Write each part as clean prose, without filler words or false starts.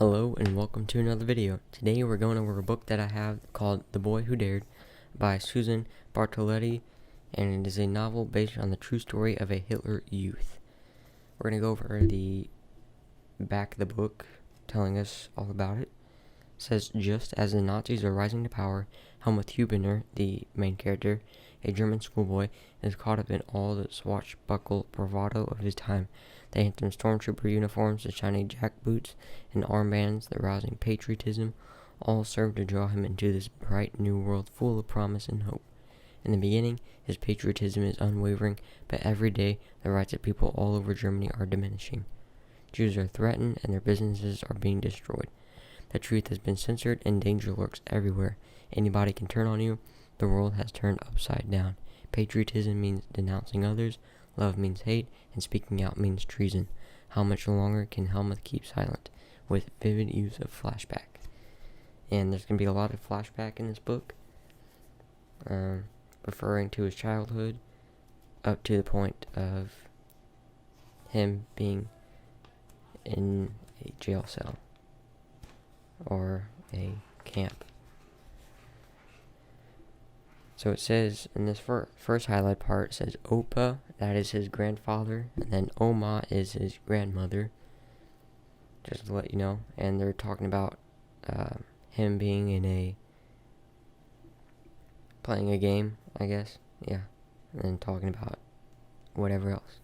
Hello and welcome to another video. Today we're going over a book that I have called The Boy Who Dared by Susan Bartoletti, and it is a novel based on the true story of a Hitler youth. We're going to go over the back of the book telling us all about it. It says, just as the Nazis are rising to power, Helmut Hubener, the main character, a German schoolboy, is caught up in all the swashbuckle bravado of his time. The anthem stormtrooper uniforms, the shiny jackboots, and armbands, the rousing patriotism, all serve to draw him into this bright new world full of promise and hope. In the beginning, his patriotism is unwavering, but every day the rights of people all over Germany are diminishing. Jews are threatened and their businesses are being destroyed. The truth has been censored and danger lurks everywhere. Anybody can turn on you. The world has turned upside down. Patriotism means denouncing others. Love means hate, and speaking out means treason. How much longer can Helmut keep silent? With vivid use of flashback. And there's going to be a lot of flashback in this book, referring to his childhood up to the point of him being in a jail cell or a camp. So it says in this first highlight part, it says Opa, that is his grandfather, and then Oma is his grandmother, just to let you know. And they're talking about him being in playing a game, I guess, yeah, and then talking about whatever else.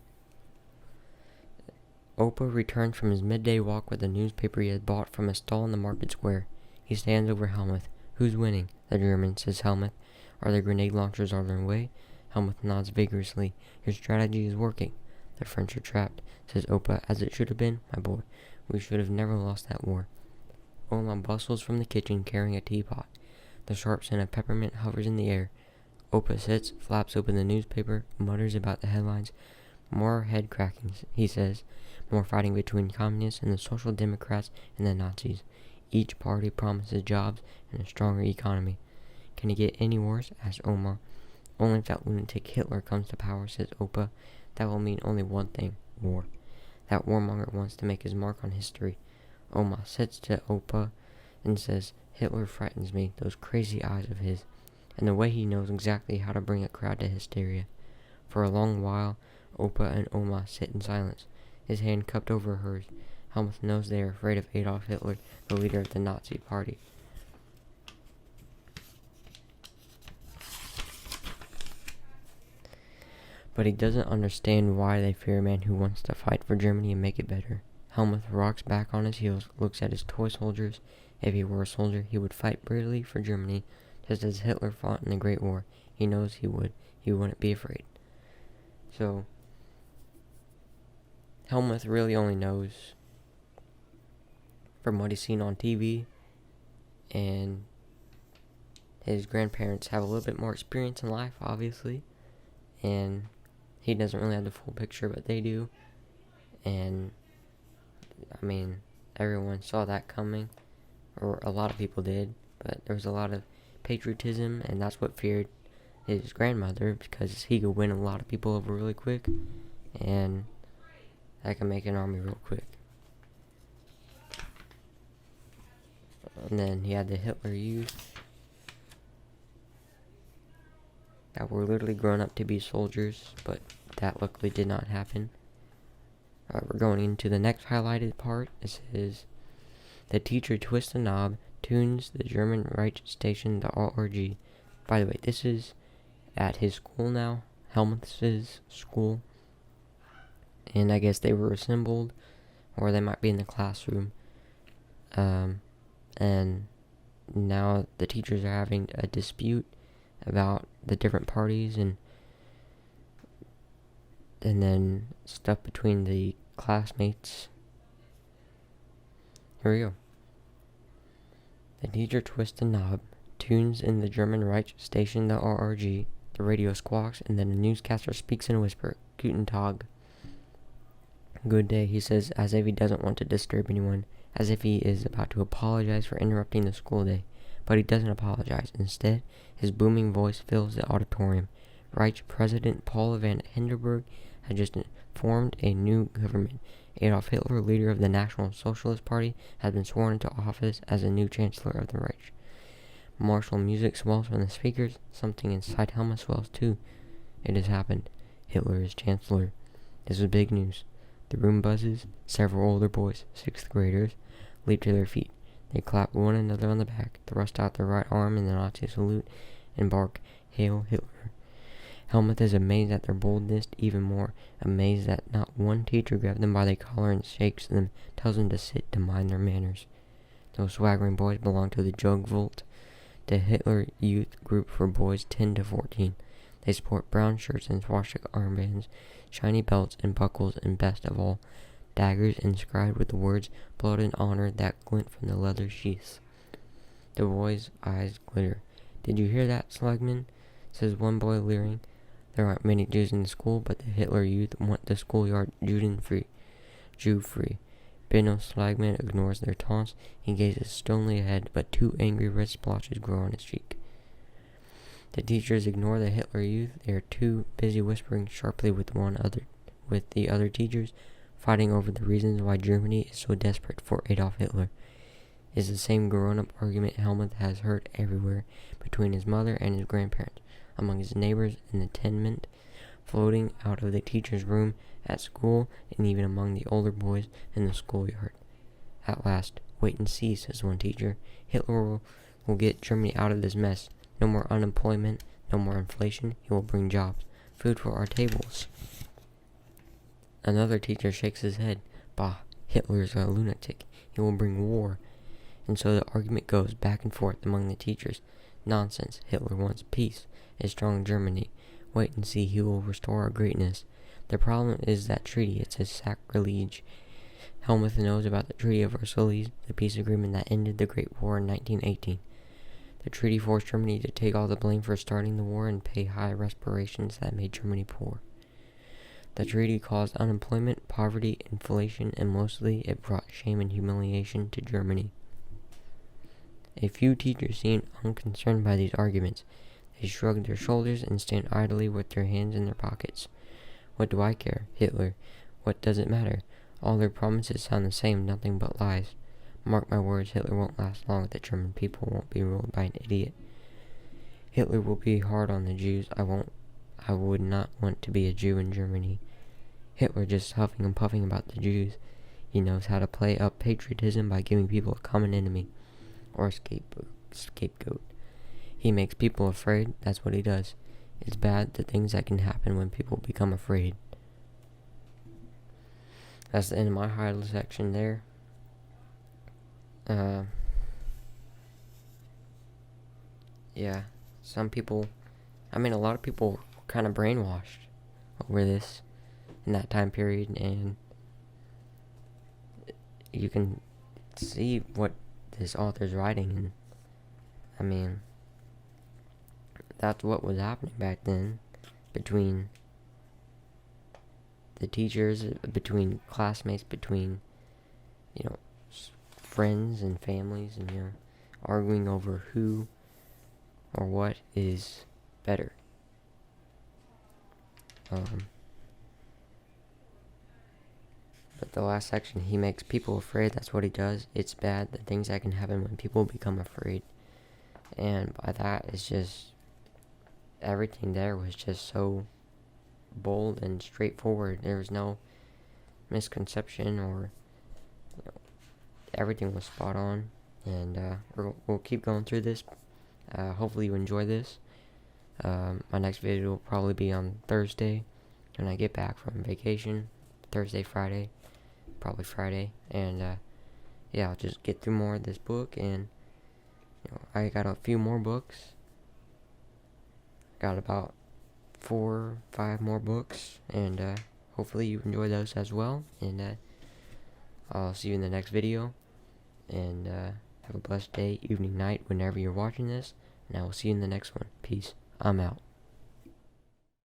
Opa returns from his midday walk with a newspaper he had bought from a stall in the market square. He stands over Helmut. Who's winning? The German, says Helmut. Are the grenade launchers on their way? Helmut nods vigorously. Your strategy is working. The French are trapped, says Opa, as it should have been, my boy. We should have never lost that war. Oma bustles from the kitchen carrying a teapot. The sharp scent of peppermint hovers in the air. Opa sits, flaps open the newspaper, mutters about the headlines. More head crackings, he says. More fighting between communists and the Social Democrats and the Nazis. Each party promises jobs and a stronger economy. Can it get any worse? Asks Oma. Only if that lunatic Hitler comes to power, says Opa. That will mean only one thing, war. That warmonger wants to make his mark on history. Oma sits to Opa and says, Hitler frightens me, those crazy eyes of his, and the way he knows exactly how to bring a crowd to hysteria. For a long while, Opa and Oma sit in silence, his hand cupped over hers. Helmut knows they are afraid of Adolf Hitler, the leader of the Nazi party. But he doesn't understand why they fear a man who wants to fight for Germany and make it better. Helmut rocks back on his heels, looks at his toy soldiers. If he were a soldier, he would fight bravely for Germany, just as Hitler fought in the Great War. He knows he would. He wouldn't be afraid. So, Helmut really only knows from what he's seen on TV, and his grandparents have a little bit more experience in life, obviously, and he doesn't really have the full picture, but they do. And I mean, everyone saw that coming, or a lot of people did, but there was a lot of patriotism, and that's what feared his grandmother, because he could win a lot of people over really quick, and that can make an army real quick. And then he had the Hitler youth that were literally grown up to be soldiers, but that luckily did not happen. We're going into the next highlighted part. It says, the teacher twists a knob, tunes the German right station, the ORG. By the way, this is at his school now, Helmut's school. And I guess they were assembled, or they might be in the classroom. And now the teachers are having a dispute about the different parties, and then stuff between the classmates. Here we go. The teacher twists a knob, tunes in the German Reich station, the ORG. The radio squawks, and then a newscaster speaks in a whisper. Guten Tag. Good day, he says, as if he doesn't want to disturb anyone, as if he is about to apologize for interrupting the school day. But he doesn't apologize. Instead, his booming voice fills the auditorium. Reich President Paul van Hindenburg had just formed a new government, Adolf Hitler, leader of the National Socialist Party, has been sworn into office as the new chancellor of the Reich. Martial music swells from the speakers. Something inside Helmut swells too. It has happened. Hitler is chancellor. This is big news. The room buzzes. Several older boys, 6th graders, leap to their feet. They clap one another on the back, thrust out their right arm in the Nazi salute, and bark, "Hail Hitler." Helmut is amazed at their boldness, even more amazed that not one teacher grabs them by the collar and shakes them, tells them to sit, to mind their manners. Those swaggering boys belong to the Jugend, the Hitler Youth group for boys 10 to 14. They sport brown shirts and swastika armbands, shiny belts and buckles, and best of all, daggers inscribed with the words "Blood and Honor" that glint from the leather sheaths. The boys' eyes glitter. "Did you hear that, Slugman?" says one boy, leering. There aren't many Jews in the school, but the Hitler Youth want the schoolyard Jew-free. Benno Slagman ignores their taunts. He gazes stonily ahead, but 2 angry red splotches grow on his cheek. The teachers ignore the Hitler Youth. They are too busy whispering sharply with the other teachers, fighting over the reasons why Germany is so desperate for Adolf Hitler. It's the same grown-up argument Helmut has heard everywhere, between his mother and his grandparents, among his neighbors in the tenement, floating out of the teacher's room at school, and even among the older boys in the schoolyard. At last, "Wait and see," says one teacher. "Hitler will get Germany out of this mess. No more unemployment, no more inflation. He will bring jobs, food for our tables." Another teacher shakes his head. "Bah, Hitler's a lunatic. He will bring war." And so the argument goes back and forth among the teachers. Nonsense. Hitler wants peace, a strong Germany. Wait and see, he will restore our greatness. The problem is that treaty. It's a sacrilege. Helmut knows about the Treaty of Versailles, the peace agreement that ended the Great War in 1918. The treaty forced Germany to take all the blame for starting the war and pay high reparations that made Germany poor. The treaty caused unemployment, poverty, inflation, and mostly it brought shame and humiliation to Germany. A few teachers seem unconcerned by these arguments. They shrug their shoulders and stand idly with their hands in their pockets. What do I care? Hitler. What does it matter? All their promises sound the same, nothing but lies. Mark my words, Hitler won't last long. The German people won't be ruled by an idiot. Hitler will be hard on the Jews. I would not want to be a Jew in Germany. Hitler just huffing and puffing about the Jews. He knows how to play up patriotism by giving people a common enemy, or a scapegoat. He makes people afraid. That's what he does. It's bad, the things that can happen when people become afraid. That's the end of my highlight section there. Yeah, a lot of people were kind of brainwashed over this in that time period, and you can see what this author's writing, and that's what was happening back then between the teachers, between classmates, between friends and families, and arguing over who or what is better. But the last section, he makes people afraid. That's what he does. It's bad, the things that can happen when people become afraid. And by that, it's just, everything there was just so bold and straightforward. There was no misconception, or everything was spot on. And we'll keep going through this. Hopefully you enjoy this. My next video will probably be on Thursday when I get back from vacation. Thursday, Friday, probably Friday. And I'll just get through more of this book, and I got a few more books. Got about 4 or 5 more books, and hopefully you enjoy those as well. And I'll see you in the next video, and have a blessed day, evening, night, whenever you're watching this, and I will see you in the next one. Peace. I'm out.